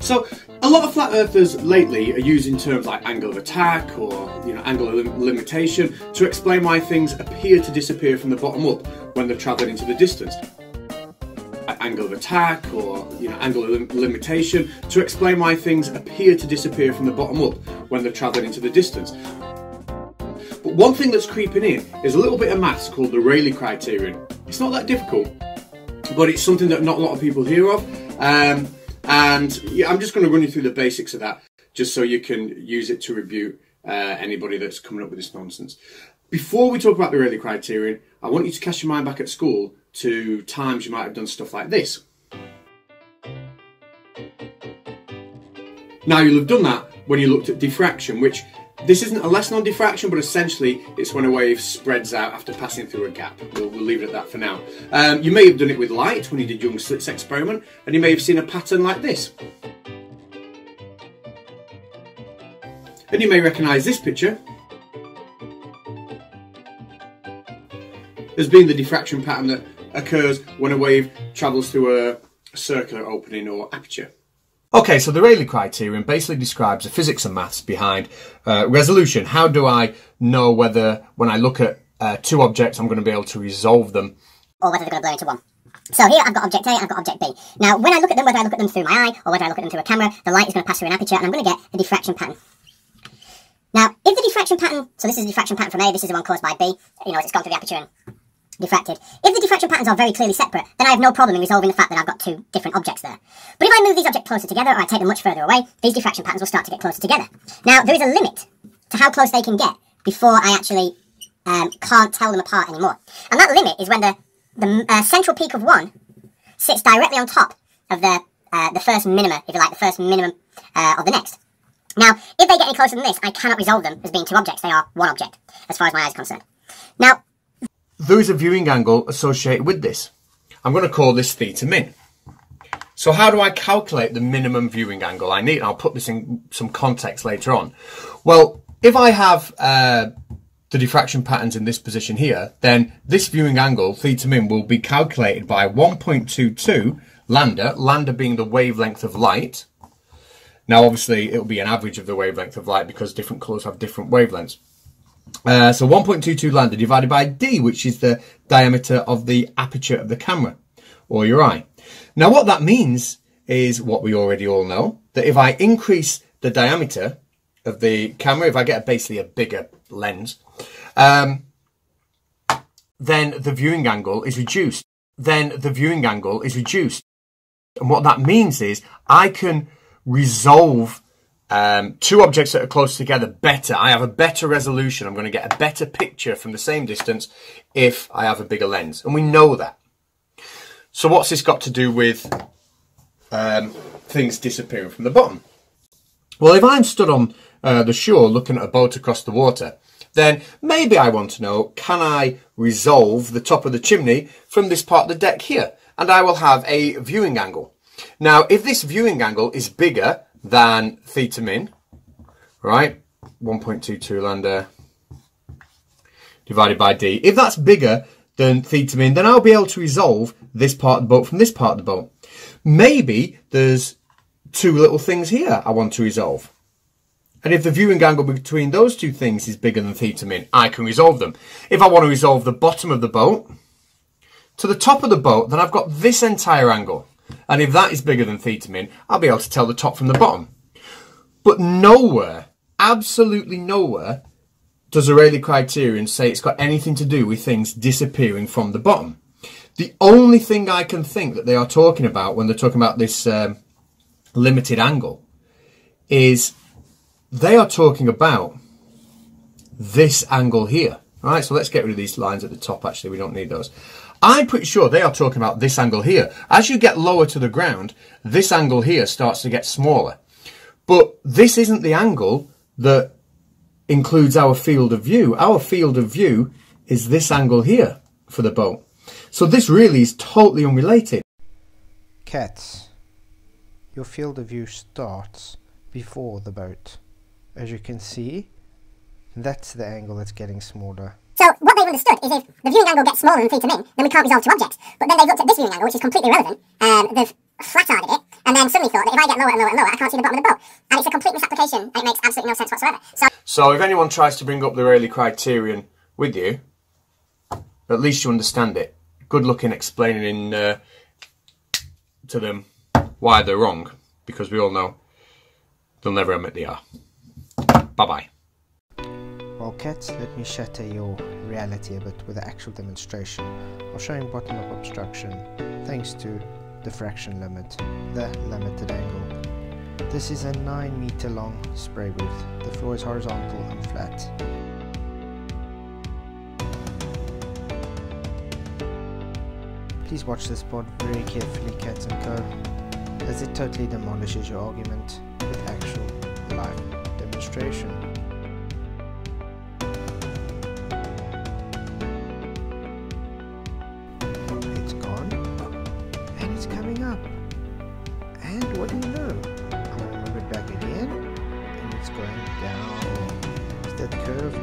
So a lot of flat earthers lately are using terms like angle of attack or angle of limitation to explain why things appear to disappear from the bottom up when they're travelling into the distance. Angle of attack or angle of limitation to explain why things appear to disappear from the bottom up when they're travelling into the distance. But one thing that's creeping in is a little bit of maths called the Rayleigh criterion. It's not that difficult, but it's something that not a lot of people hear of. And yeah, I'm just going to run you through the basics of that, just so you can use it to rebuke anybody that's coming up with this nonsense. Before we talk about the Rayleigh criterion, I want you to cast your mind back at school to times you might have done stuff like this. Now you'll have done that when you looked at diffraction, which this isn't a lesson on diffraction, but essentially it's when a wave spreads out after passing through a gap. We'll leave it at that for now. You may have done it with light when you did Young's slits experiment, and you may have seen a pattern like this. And you may recognise this picture as being the diffraction pattern that occurs when a wave travels through a circular opening or aperture. Okay, so the Rayleigh criterion basically describes the physics and maths behind resolution. How do I know whether, when I look at two objects, I'm going to be able to resolve them, or whether they're going to blur into one? So here I've got object A and I've got object B. Now when I look at them, whether I look at them through my eye or whether I look at them through a camera, the light is going to pass through an aperture and I'm going to get a diffraction pattern. Now if the diffraction pattern, so this is the diffraction pattern from A, this is the one caused by B, as it's gone through the aperture and diffracted. If the diffraction patterns are very clearly separate, then I have no problem in resolving the fact that I've got two different objects there. But if I move these objects closer together, or I take them much further away, these diffraction patterns will start to get closer together. Now, there is a limit to how close they can get before I actually can't tell them apart anymore. And that limit is when the central peak of one sits directly on top of the first minima, if you like, the first minimum of the next. Now, if they get any closer than this, I cannot resolve them as being two objects. They are one object, as far as my eye is concerned. Now, there is a viewing angle associated with this. I'm going to call this theta min. So how do I calculate the minimum viewing angle I need? I'll put this in some context later on. Well, if I have the diffraction patterns in this position here, then this viewing angle, theta min, will be calculated by 1.22 lambda, lambda being the wavelength of light. Now, obviously, it will be an average of the wavelength of light because different colours have different wavelengths. So 1.22 lambda divided by d, which is the diameter of the aperture of the camera or your eye. Now what that means is what we already all know, that if I increase the diameter of the camera, if I get basically a bigger lens, then the viewing angle is reduced. And what that means is I can resolve two objects that are close together better. I have a better resolution. I'm going to get a better picture from the same distance if I have a bigger lens. And we know that. So what's this got to do with things disappearing from the bottom? Well, if I'm stood on the shore looking at a boat across the water, then maybe I want to know, can I resolve the top of the chimney from this part of the deck here? And I will have a viewing angle. Now, if this viewing angle is bigger than theta min, right, 1.22 lambda divided by d. If that's bigger than theta min, then I'll be able to resolve this part of the boat from this part of the boat. Maybe there's two little things here I want to resolve. And if the viewing angle between those two things is bigger than theta min, I can resolve them. If I want to resolve the bottom of the boat to the top of the boat, then I've got this entire angle. And if that is bigger than theta min, I'll be able to tell the top from the bottom. But nowhere, absolutely nowhere, does the Rayleigh criterion say it's got anything to do with things disappearing from the bottom. The only thing I can think that they are talking about when they're talking about this limited angle is they are talking about this angle here. Right, so let's get rid of these lines at the top. Actually, we don't need those. I'm pretty sure they are talking about this angle here. As you get lower to the ground, this angle here starts to get smaller. But this isn't the angle that includes our field of view. Our field of view is this angle here for the boat. So this really is totally unrelated. Catz, your field of view starts before the boat. As you can see, that's the angle that's getting smaller. So what they've understood is if the viewing angle gets smaller than theta min, then we can't resolve two objects. But then they've looked at this viewing angle, which is completely irrelevant. They've flat-arded it, and then suddenly thought that if I get lower and lower and lower, I can't see the bottom of the boat. And it's a complete misapplication, and it makes absolutely no sense whatsoever. So if anyone tries to bring up the Rayleigh criterion with you, at least you understand it. Good luck in explaining to them why they're wrong, because we all know they'll never admit they are. Bye-bye. Well, Catz, let me shatter your reality a bit with the actual demonstration of showing bottom-up obstruction thanks to diffraction limit, the limited angle. This is a 9 meter long spray booth. The floor is horizontal and flat. Please watch this pod very carefully, Catz and Co, as it totally demolishes your argument with actual live demonstration. It's gone, and it's coming up, and what do you know? I'm going to move it back again, and it's going down. Is that curve